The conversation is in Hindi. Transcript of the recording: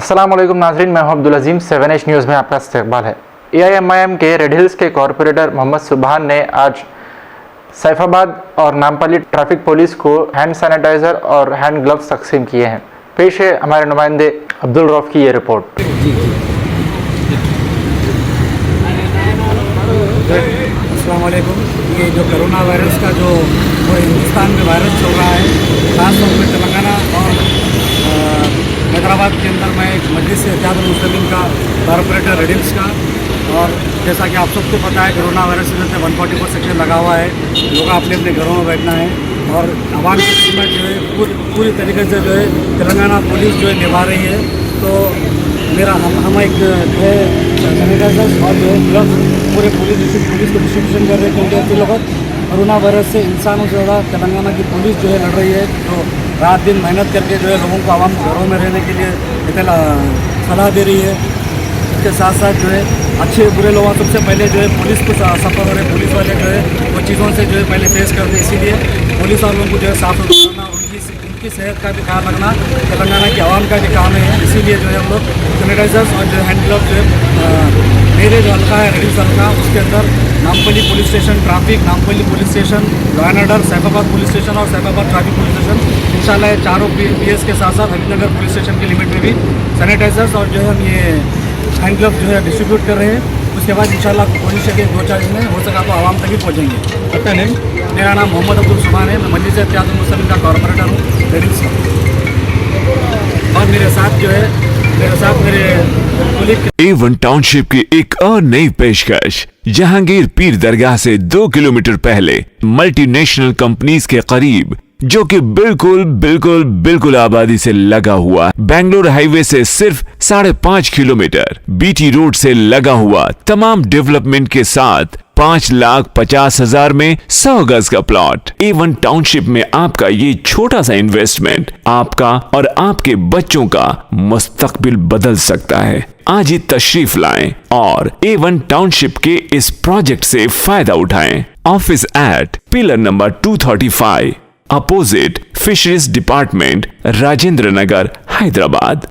अस्सलाम वालेकुम नाज़रीन, मैं हूं अब्दुल अजीम। 7H न्यूज़ में आपका इस्तकबाल है। AIMIM के रेड हिल्स के कॉरपोरेटर मोहम्मद सुबहान ने आज सैफाबाद और नामपल्ली ट्रैफिक पुलिस को हैंड सैनिटाइज़र और हैंड ग्लव्स तकसीम किए हैं। पेश है हमारे नुमाइंदे अब्दुल रऊफ़ की ये रिपोर्ट। अस्सलाम वालेकुम। ये जो कोरोना वायरस का जो हिंदुस्तान में वायरस चल रहा है, खासतौर पर तेलंगाना और हैदराबाद के अंदर मैं एक मजलिस इत्तेहादुल मुस्लिमीन का कॉरपोरेटर रेड हिल्स का, और जैसा कि आप सबको पता है कोरोना वायरस से 144 सेक्शन लगा हुआ है। लोग अपने अपने घरों में बैठना है और आवाम की खिदमत जो है पूरी तरीके से जो है तेलंगाना पुलिस जो है निभा रही है। तो मेरा हम एक जो है सैनिटाइजर्स और जो है ग्लव्स पूरे पुलिस को डिस्ट्रीब्यूशन कर रहे हैं, क्योंकि लोग कोरोना वायरस से इंसानों से ज़्यादा तेलंगाना की पुलिस जो है लड़ रही है। तो रात दिन मेहनत करके जो है लोगों को आवाम घरों में रहने के लिए सलाह दे रही है। इसके साथ साथ जो है अच्छे बुरे लोगों सबसे पहले जो है पुलिस को सफ़र हो रहे पुलिस वाले जो है वो चीज़ों से जो है पहले फेस करते हैं। इसीलिए पुलिस वालों को जो है साफ सुथरा रखना, उनकी सेहत का भी ख्याल रखना तेलंगाना की आवाम का भी काम है। इसीलिए जो है हम लोग सैनिटाइजर्स और जो हैंड ग्लव जो है मेरे जो हल्का है रेड हिल्स हल्का, उसके अंदर Nampally police station traffic, Nampally police station, law and order, Saifabad police station और सैफाबाद ट्रैफिक पुलिस स्टेशन, इंशाल्लाह ये चारों PS के साथ साथ हबीबनगर पुलिस स्टेशन की लिमिट में भी सैनिटाइजर्स और जो है हम ये हैंड ग्लव जो है डिस्ट्रीब्यूट कर रहे हैं। उसके बाद इंशाल्लाह कोशिश है कि 2-4 दिन में हो सका तो आवाम तक ही पहुँचेंगे। आपका नेम? मेरा नाम मोहम्मद अब्दुल सुबहान है। मैं मजलिस इत्तेहादुल मुस्लिमीन का कॉरपोरेटर हूँ रेड हिल्स का, और मेरे साथ जो है मेरे A1 टाउनशिप की एक और नई पेशकश। जहांगीर पीर दरगाह से 2 किलोमीटर पहले मल्टीनेशनल कंपनीज के करीब, जो कि बिल्कुल आबादी से लगा हुआ, बेंगलोर हाईवे से सिर्फ 5.5 किलोमीटर, BT रोड से लगा हुआ, तमाम डेवलपमेंट के साथ 5,50,000 में 100 गज का प्लॉट। A1 टाउनशिप में आपका ये छोटा सा इन्वेस्टमेंट आपका और आपके बच्चों का मुस्तकबिल बदल सकता है। आज ही तशरीफ लाएं और A1 टाउनशिप के इस प्रोजेक्ट से फायदा उठाएं। Office at pillar number 235 opposite fisheries department, Rajendra Nagar, Hyderabad.